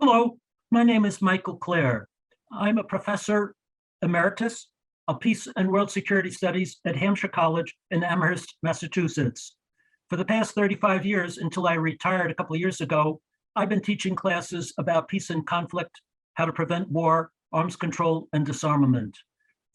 Hello, my name is Michael Klare. I'm a professor emeritus of peace and world security studies at Hampshire College in Amherst, Massachusetts. For the past 35 years, until I retired a couple of years ago, I've been teaching classes about peace and conflict, how to prevent war, arms control, and disarmament.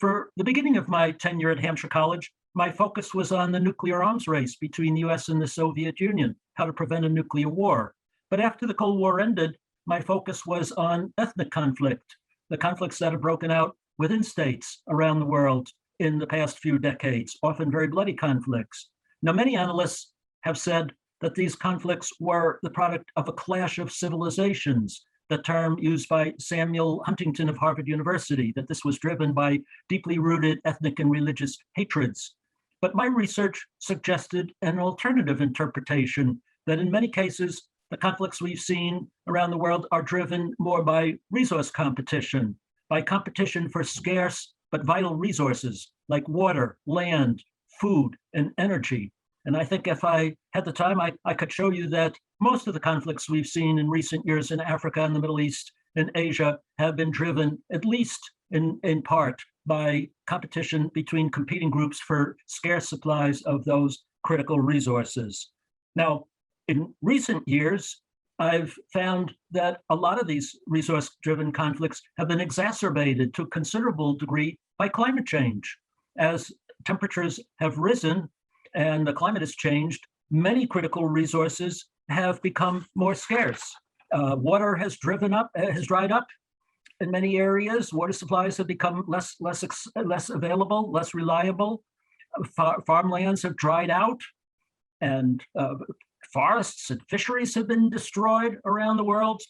For the beginning of my tenure at Hampshire College, my focus was on the nuclear arms race between the US and the Soviet Union, how to prevent a nuclear war. But after the Cold War ended, my focus was on ethnic conflict, the conflicts that have broken out within states around the world in the past few decades, often very bloody conflicts. Now, many analysts have said that these conflicts were the product of a clash of civilizations, the term used by Samuel Huntington of Harvard University, that this was driven by deeply rooted ethnic and religious hatreds. But my research suggested an alternative interpretation, that in many cases, the conflicts we've seen around the world are driven more by resource competition, by competition for scarce but vital resources like water, land, food, and energy. And I think if I had the time, I could show you that most of the conflicts we've seen in recent years in Africa and the Middle East and Asia have been driven, at least in part, by competition between competing groups for scarce supplies of those critical resources. Now, in recent years, I've found that a lot of these resource-driven conflicts have been exacerbated to a considerable degree by climate change. As temperatures have risen and the climate has changed, many critical resources have become more scarce. Water has dried up in many areas. Water supplies have become less available, less reliable. Farmlands have dried out, and forests and fisheries have been destroyed around the world,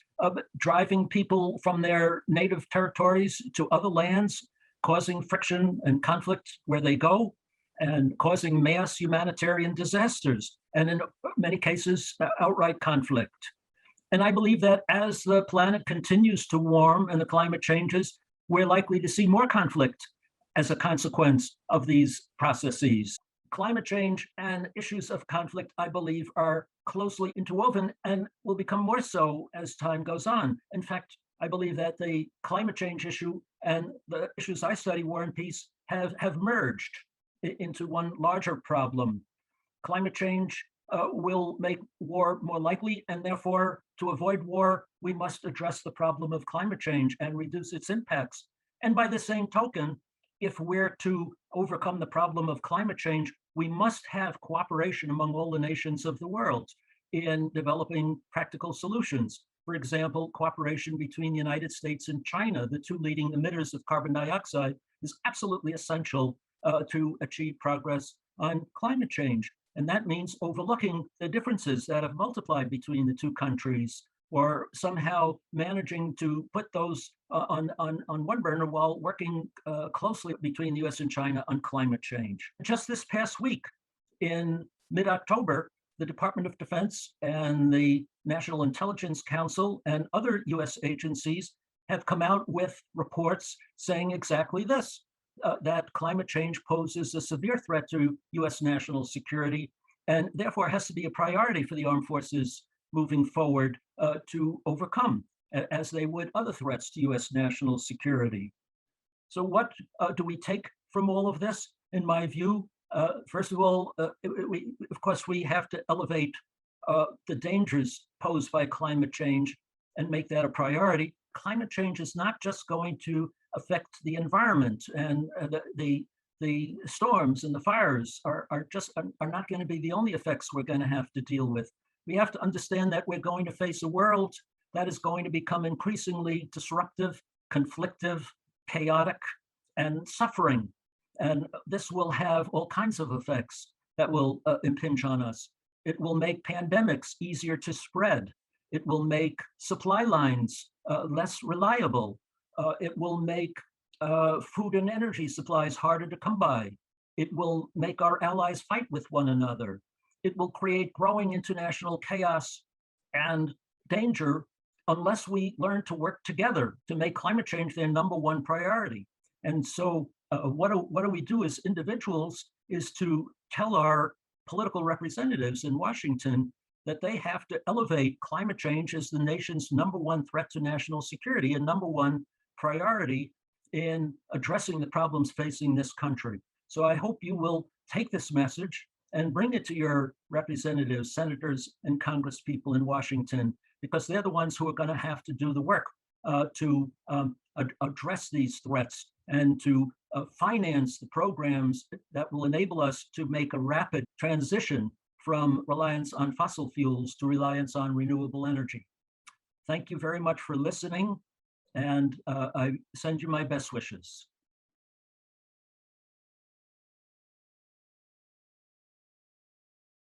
driving people from their native territories to other lands, causing friction and conflict where they go, and causing mass humanitarian disasters, and in many cases, outright conflict. And I believe that as the planet continues to warm and the climate changes, we're likely to see more conflict as a consequence of these processes. Climate change and issues of conflict, I believe, are closely interwoven and will become more so as time goes on. In fact, I believe that the climate change issue and the issues I study, war and peace, have merged into one larger problem. Climate change will make war more likely, and therefore, to avoid war, we must address the problem of climate change and reduce its impacts. And by the same token, if we're to overcome the problem of climate change, we must have cooperation among all the nations of the world in developing practical solutions. For example, cooperation between the United States and China, the two leading emitters of carbon dioxide, is absolutely essential to achieve progress on climate change. And that means overlooking the differences that have multiplied between the two countries, or somehow managing to put those on one burner while working closely between the US and China on climate change. Just this past week, in mid-October, the Department of Defense and the National Intelligence Council and other US agencies have come out with reports saying exactly this, that climate change poses a severe threat to US national security, and therefore has to be a priority for the armed forces moving forward to overcome, as they would other threats to US national security. So what do we take from all of this? In my view, first of all, of course, we have to elevate the dangers posed by climate change and make that a priority. Climate change is not just going to affect the environment, and the storms and the fires are not going to be the only effects we're going to have to deal with. We have to understand that we're going to face a world that is going to become increasingly disruptive, conflictive, chaotic, and suffering. And this will have all kinds of effects that will impinge on us. It will make pandemics easier to spread. It will make supply lines less reliable. It will make food and energy supplies harder to come by. It will make our allies fight with one another. It will create growing international chaos and danger unless we learn to work together to make climate change their number one priority. And so what do we do as individuals is to tell our political representatives in Washington that they have to elevate climate change as the nation's #1 threat to national security and #1 priority in addressing the problems facing this country. So I hope you will take this message and bring it to your representatives, senators, and congresspeople in Washington, because they're the ones who are going to have to do the work to address these threats and to finance the programs that will enable us to make a rapid transition from reliance on fossil fuels to reliance on renewable energy. Thank you very much for listening, and I send you my best wishes.